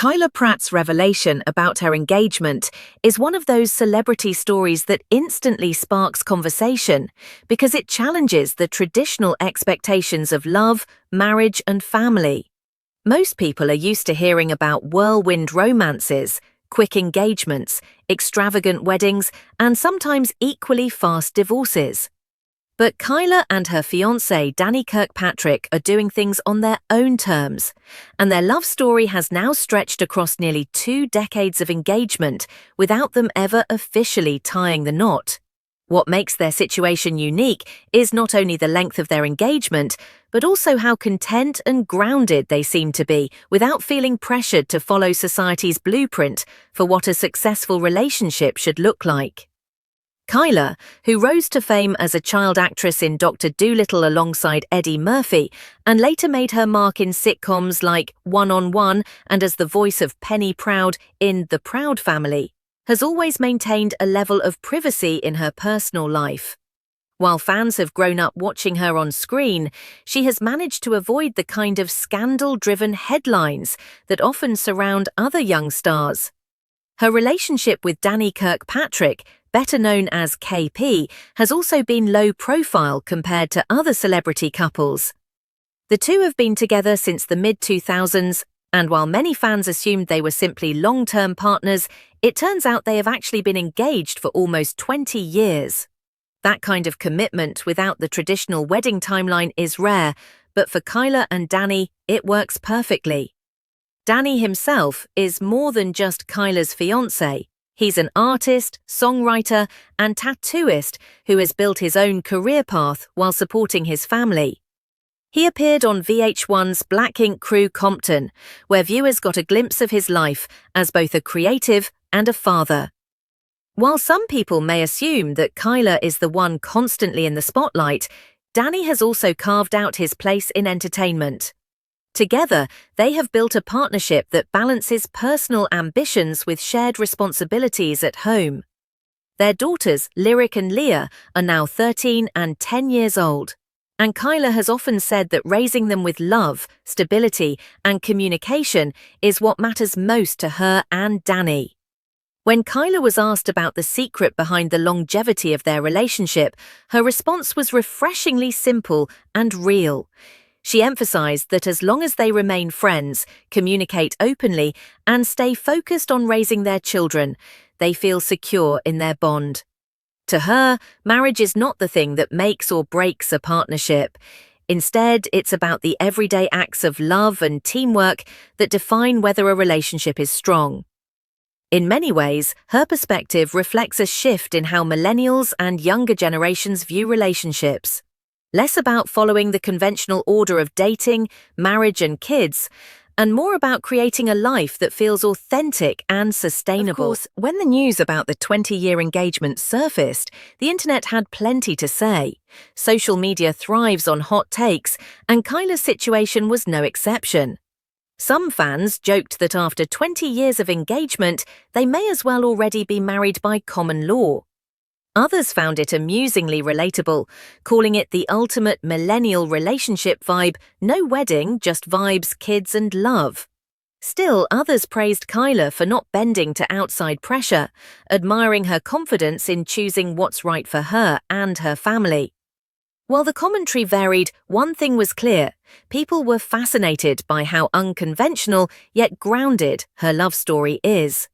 Kyla Pratt's revelation about her engagement is one of those celebrity stories that instantly sparks conversation because it challenges the traditional expectations of love, marriage, and family. Most people are used to hearing about whirlwind romances, quick engagements, extravagant weddings, and sometimes equally fast divorces. But Kyla and her fiancé Danny Kirkpatrick are doing things on their own terms, and their love story has now stretched across nearly 2 decades of engagement without them ever officially tying the knot. What makes their situation unique is not only the length of their engagement, but also how content and grounded they seem to be without feeling pressured to follow society's blueprint for what a successful relationship should look like. Kyla, who rose to fame as a child actress in Dr. Dolittle alongside Eddie Murphy and later made her mark in sitcoms like One-on-One and as the voice of Penny Proud in The Proud Family, has always maintained a level of privacy in her personal life. While fans have grown up watching her on screen, she has managed to avoid the kind of scandal-driven headlines that often surround other young stars. Her relationship with Danny Kirkpatrick, better known as KP, has also been low profile compared to other celebrity couples. The two have been together since the mid-2000s, and while many fans assumed they were simply long-term partners, it turns out they have actually been engaged for almost 20 years. That kind of commitment without the traditional wedding timeline is rare, but for Kyla and Danny, it works perfectly. Danny himself is more than just Kyla's fiancé. He's an artist, songwriter, and tattooist who has built his own career path while supporting his family. He appeared on VH1's Black Ink Crew Compton, where viewers got a glimpse of his life as both a creative and a father. While some people may assume that Kyla is the one constantly in the spotlight, Danny has also carved out his place in entertainment. Together, they have built a partnership that balances personal ambitions with shared responsibilities at home. Their daughters, Lyric and Leah, are now 13 and 10 years old, and Kyla has often said that raising them with love, stability, and communication is what matters most to her and Danny. When Kyla was asked about the secret behind the longevity of their relationship, her response was refreshingly simple and real. She emphasized that as long as they remain friends, communicate openly, and stay focused on raising their children, they feel secure in their bond. To her, marriage is not the thing that makes or breaks a partnership. Instead, it's about the everyday acts of love and teamwork that define whether a relationship is strong. In many ways, her perspective reflects a shift in how millennials and younger generations view relationships. Less about following the conventional order of dating, marriage, and kids, and more about creating a life that feels authentic and sustainable. Of course, when the news about the 20-year engagement surfaced, the internet had plenty to say. Social media thrives on hot takes, and Kyla's situation was no exception. Some fans joked that after 20 years of engagement, they may as well already be married by common law. Others found it amusingly relatable, calling it the ultimate millennial relationship vibe, no wedding, just vibes, kids, and love. Still, others praised Kyla for not bending to outside pressure, admiring her confidence in choosing what's right for her and her family. While the commentary varied, one thing was clear: people were fascinated by how unconventional yet grounded her love story is.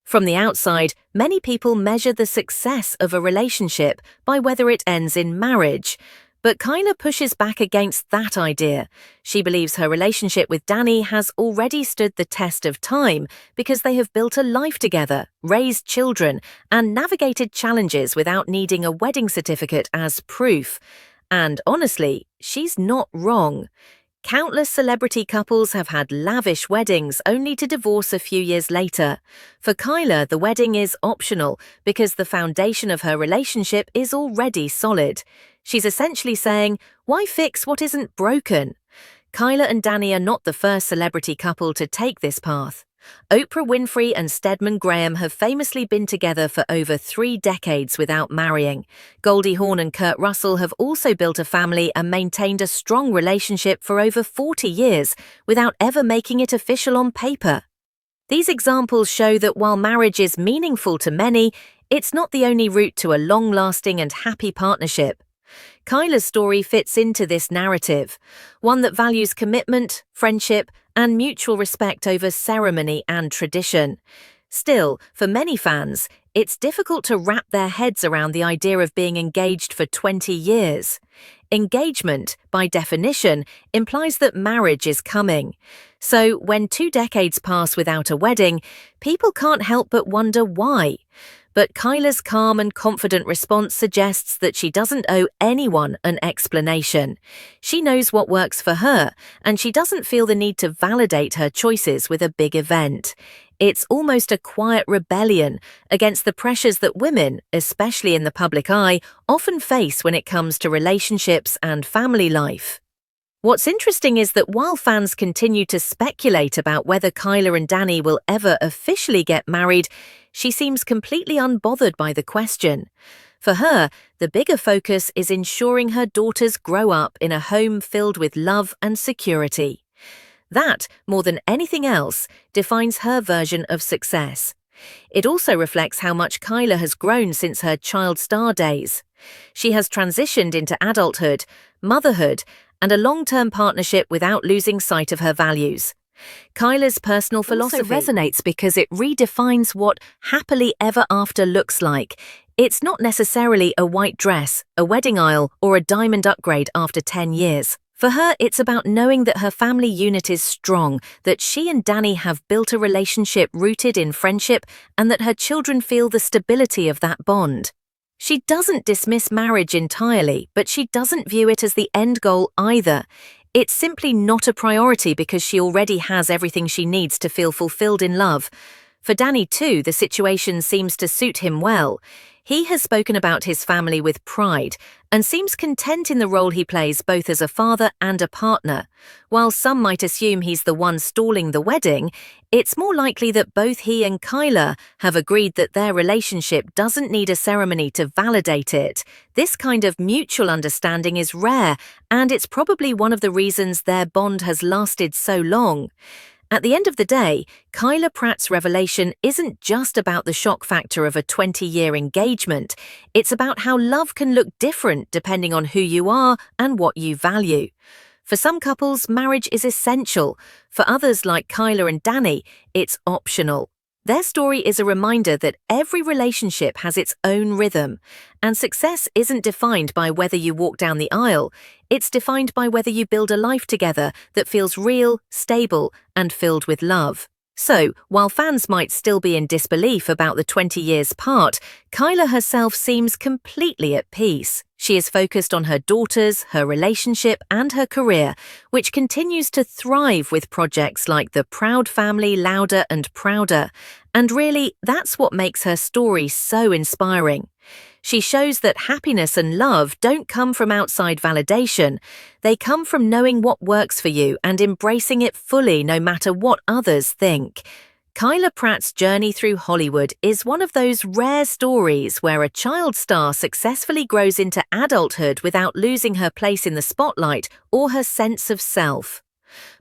From the outside, many people measure the success of a relationship by whether it ends in marriage. But Kyla pushes back against that idea. She believes her relationship with Danny has already stood the test of time because they have built a life together, raised children, and navigated challenges without needing a wedding certificate as proof. And honestly, she's not wrong. Countless celebrity couples have had lavish weddings only to divorce a few years later. For Kyla, the wedding is optional because the foundation of her relationship is already solid. She's essentially saying, why fix what isn't broken? Kyla and Danny are not the first celebrity couple to take this path. Oprah Winfrey and Stedman Graham have famously been together for over 3 decades without marrying. Goldie Hawn and Kurt Russell have also built a family and maintained a strong relationship for over 40 years without ever making it official on paper. These examples show that while marriage is meaningful to many, it's not the only route to a long-lasting and happy partnership. Kyla's story fits into this narrative, one that values commitment, friendship, and mutual respect over ceremony and tradition. Still, for many fans, it's difficult to wrap their heads around the idea of being engaged for 20 years. Engagement, by definition, implies that marriage is coming. So, when 2 decades pass without a wedding, people can't help but wonder why. But Kyla's calm and confident response suggests that she doesn't owe anyone an explanation. She knows what works for her, and she doesn't feel the need to validate her choices with a big event. It's almost a quiet rebellion against the pressures that women, especially in the public eye, often face when it comes to relationships and family life. What's interesting is that while fans continue to speculate about whether Kyla and Danny will ever officially get married, she seems completely unbothered by the question. For her, the bigger focus is ensuring her daughters grow up in a home filled with love and security. That, more than anything else, defines her version of success. It also reflects how much Kyla has grown since her child star days. She has transitioned into adulthood, motherhood, and a long-term partnership without losing sight of her values. Kyla's personal philosophy also resonates because it redefines what happily ever after looks like. It's not necessarily a white dress, a wedding aisle, or a diamond upgrade after 10 years. For her, it's about knowing that her family unit is strong, that she and Danny have built a relationship rooted in friendship, and that her children feel the stability of that bond. She doesn't dismiss marriage entirely, but she doesn't view it as the end goal either. It's simply not a priority because she already has everything she needs to feel fulfilled in love. For Danny too, the situation seems to suit him well. He has spoken about his family with pride and seems content in the role he plays both as a father and a partner. While some might assume he's the one stalling the wedding, it's more likely that both he and Kyla have agreed that their relationship doesn't need a ceremony to validate it. This kind of mutual understanding is rare, and it's probably one of the reasons their bond has lasted so long. At the end of the day, Kyla Pratt's revelation isn't just about the shock factor of a 20-year engagement. It's about how love can look different depending on who you are and what you value. For some couples, marriage is essential. For others, like Kyla and Danny, it's optional. Their story is a reminder that every relationship has its own rhythm, and success isn't defined by whether you walk down the aisle. It's defined by whether you build a life together that feels real, stable, and filled with love. So, while fans might still be in disbelief about the 20 years part, Kyla herself seems completely at peace. She is focused on her daughters, her relationship, and her career, which continues to thrive with projects like The Proud Family, Louder and Prouder. And really, that's what makes her story so inspiring. She shows that happiness and love don't come from outside validation. They come from knowing what works for you and embracing it fully no matter what others think. Kyla Pratt's journey through Hollywood is one of those rare stories where a child star successfully grows into adulthood without losing her place in the spotlight or her sense of self.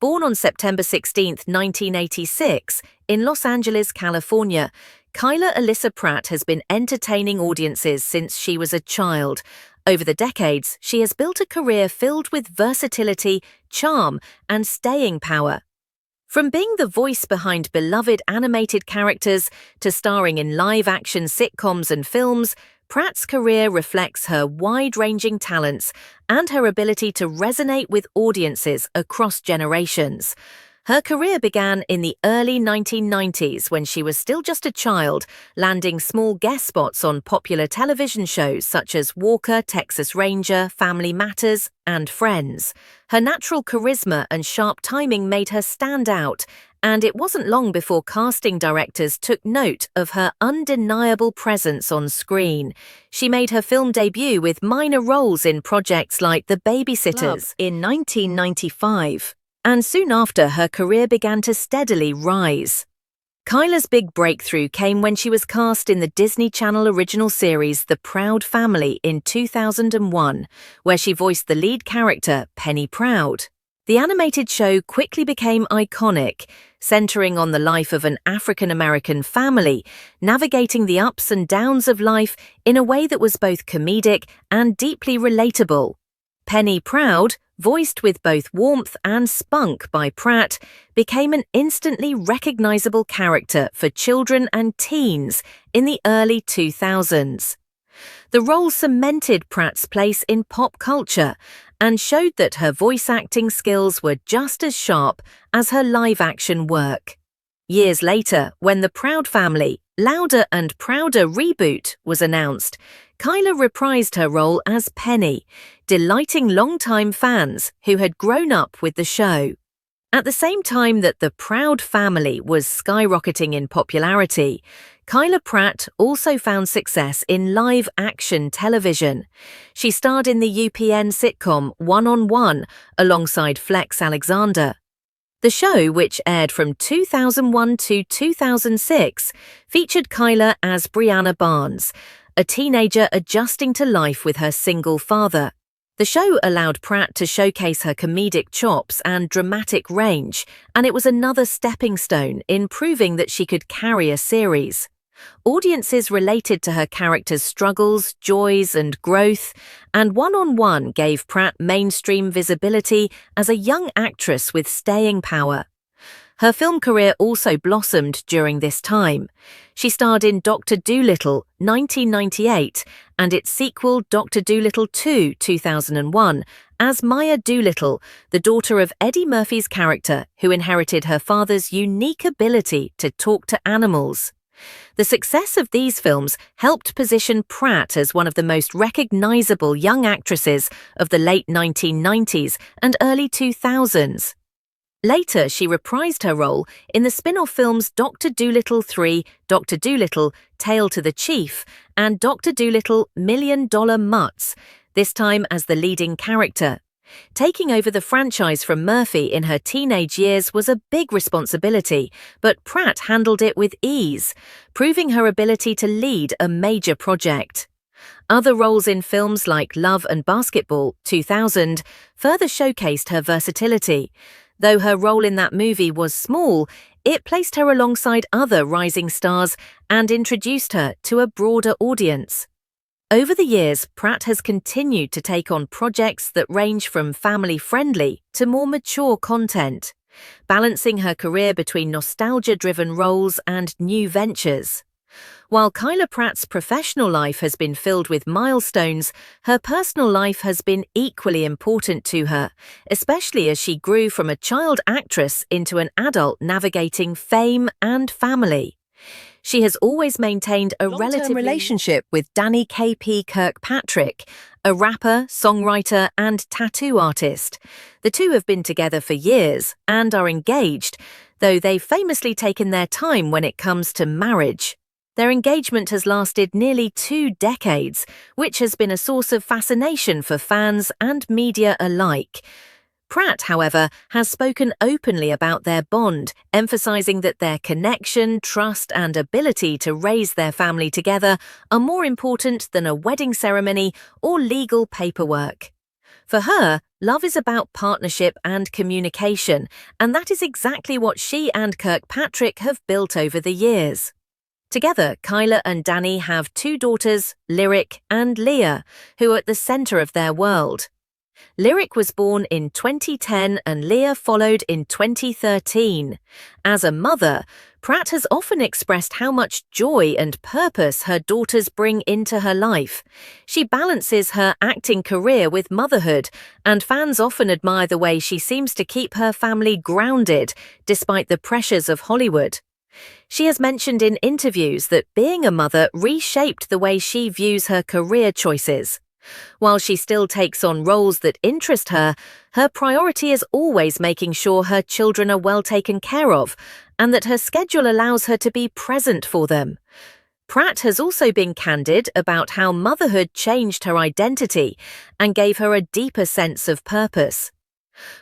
Born on September 16, 1986, in Los Angeles, California, Kyla Alyssa Pratt has been entertaining audiences since she was a child. Over the decades, she has built a career filled with versatility, charm, and staying power. From being the voice behind beloved animated characters to starring in live-action sitcoms and films, Pratt's career reflects her wide-ranging talents and her ability to resonate with audiences across generations. Her career began in the early 1990s when she was still just a child, landing small guest spots on popular television shows such as Walker, Texas Ranger, Family Matters, and Friends. Her natural charisma and sharp timing made her stand out, and it wasn't long before casting directors took note of her undeniable presence on screen. She made her film debut with minor roles in projects like The Babysitters in 1995. And soon after, her career began to steadily rise. Kyla's big breakthrough came when she was cast in the Disney Channel original series The Proud Family in 2001, where she voiced the lead character, Penny Proud. The animated show quickly became iconic, centering on the life of an African-American family, navigating the ups and downs of life in a way that was both comedic and deeply relatable. Penny Proud, voiced with both warmth and spunk by Pratt, became an instantly recognizable character for children and teens in the early 2000s. The role cemented Pratt's place in pop culture and showed that her voice acting skills were just as sharp as her live-action work. Years later, when the Proud Family, Louder and Prouder reboot was announced, Kyla reprised her role as Penny, delighting longtime fans who had grown up with the show. At the same time that the Proud Family was skyrocketing in popularity, Kyla Pratt also found success in live-action television. She starred in the UPN sitcom One-on-One alongside Flex Alexander. The show, which aired from 2001 to 2006, featured Kyla as Brianna Barnes, a teenager adjusting to life with her single father. The show allowed Pratt to showcase her comedic chops and dramatic range, and it was another stepping stone in proving that she could carry a series. Audiences related to her character's struggles, joys, and growth, and One-on-One gave Pratt mainstream visibility as a young actress with staying power. Her film career also blossomed during this time. She starred in Dr. Dolittle, 1998, and its sequel Dr. Dolittle 2, 2001, as Maya Doolittle, the daughter of Eddie Murphy's character who inherited her father's unique ability to talk to animals. The success of these films helped position Pratt as one of the most recognizable young actresses of the late 1990s and early 2000s. Later, she reprised her role in the spin-off films Dr. Dolittle 3, Dr. Dolittle, Tale to the Chief, and Dr. Dolittle Million Dollar Mutts, this time as the leading character. Taking over the franchise from Murphy in her teenage years was a big responsibility, but Pratt handled it with ease, proving her ability to lead a major project. Other roles in films like Love and Basketball, 2000, further showcased her versatility. Though her role in that movie was small, it placed her alongside other rising stars and introduced her to a broader audience. Over the years, Pratt has continued to take on projects that range from family-friendly to more mature content, balancing her career between nostalgia-driven roles and new ventures. While Kyla Pratt's professional life has been filled with milestones, her personal life has been equally important to her, especially as she grew from a child actress into an adult navigating fame and family. She has always maintained a relative relationship with Danny K.P. Kirkpatrick, a rapper, songwriter, and tattoo artist. The two have been together for years and are engaged, though they've famously taken their time when it comes to marriage. Their engagement has lasted nearly 2 decades, which has been a source of fascination for fans and media alike. Pratt, however, has spoken openly about their bond, emphasizing that their connection, trust, and ability to raise their family together are more important than a wedding ceremony or legal paperwork. For her, love is about partnership and communication, and that is exactly what she and Kirkpatrick have built over the years. Together, Kyla and Danny have 2 daughters, Lyric and Leah, who are at the center of their world. Lyric was born in 2010 and Leah followed in 2013. As a mother, Pratt has often expressed how much joy and purpose her daughters bring into her life. She balances her acting career with motherhood, and fans often admire the way she seems to keep her family grounded despite the pressures of Hollywood. She has mentioned in interviews that being a mother reshaped the way she views her career choices. While she still takes on roles that interest her, her priority is always making sure her children are well taken care of and that her schedule allows her to be present for them. Pratt has also been candid about how motherhood changed her identity and gave her a deeper sense of purpose.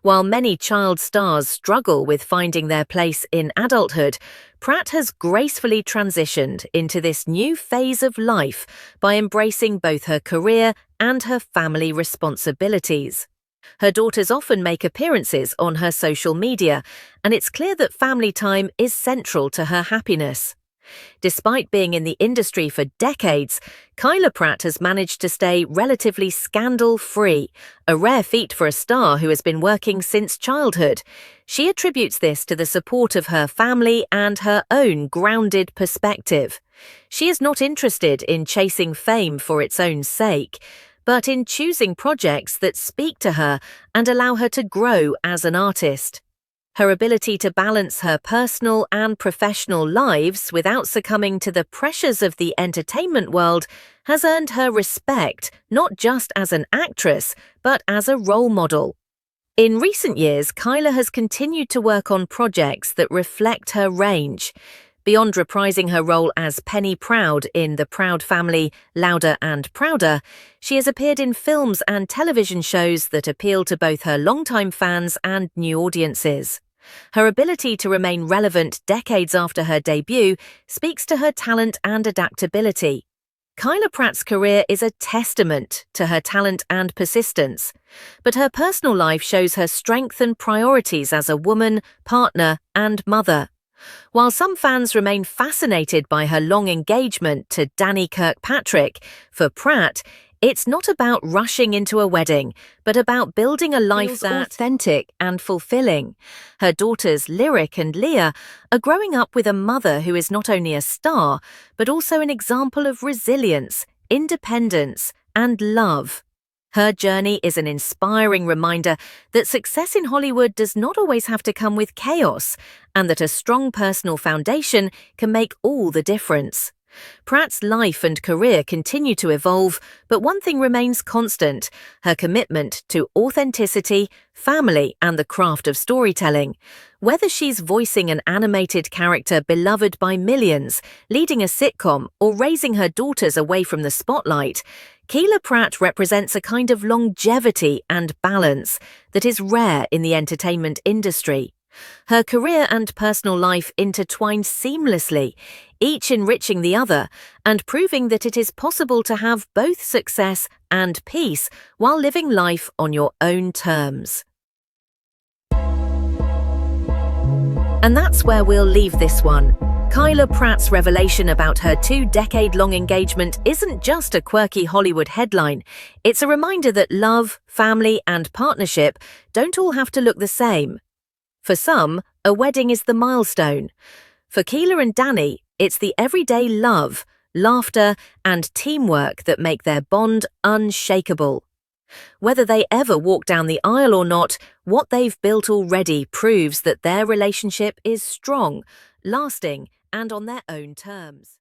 While many child stars struggle with finding their place in adulthood, Pratt has gracefully transitioned into this new phase of life by embracing both her career and her family responsibilities. Her daughters often make appearances on her social media, and it's clear that family time is central to her happiness. Despite being in the industry for decades, Kyla Pratt has managed to stay relatively scandal-free, a rare feat for a star who has been working since childhood. She attributes this to the support of her family and her own grounded perspective. She is not interested in chasing fame for its own sake, but in choosing projects that speak to her and allow her to grow as an artist. Her ability to balance her personal and professional lives without succumbing to the pressures of the entertainment world has earned her respect not just as an actress, but as a role model. In recent years, Kyla has continued to work on projects that reflect her range. Beyond reprising her role as Penny Proud in The Proud Family, Louder and Prouder, she has appeared in films and television shows that appeal to both her longtime fans and new audiences. Her ability to remain relevant decades after her debut speaks to her talent and adaptability. Kyla Pratt's career is a testament to her talent and persistence, but her personal life shows her strength and priorities as a woman, partner, and mother. While some fans remain fascinated by her long engagement to Danny Kirkpatrick, for Pratt, it's not about rushing into a wedding, but about building a life that's authentic and fulfilling. Her daughters, Lyric and Leah, are growing up with a mother who is not only a star, but also an example of resilience, independence, and love. Her journey is an inspiring reminder that success in Hollywood does not always have to come with chaos, and that a strong personal foundation can make all the difference. Pratt's life and career continue to evolve, but one thing remains constant: her commitment to authenticity, family, and the craft of storytelling. Whether she's voicing an animated character beloved by millions, leading a sitcom, or raising her daughters away from the spotlight, Kyla Pratt represents a kind of longevity and balance that is rare in the entertainment industry. Her career and personal life intertwine seamlessly, each enriching the other and proving that it is possible to have both success and peace while living life on your own terms. And that's where we'll leave this one. Kyla Pratt's revelation about her 2-decade-long engagement isn't just a quirky Hollywood headline. It's a reminder that love, family, and partnership don't all have to look the same. For some, a wedding is the milestone. For Kyla and Danny, it's the everyday love, laughter, and teamwork that make their bond unshakable. Whether they ever walk down the aisle or not, what they've built already proves that their relationship is strong, lasting, and on their own terms.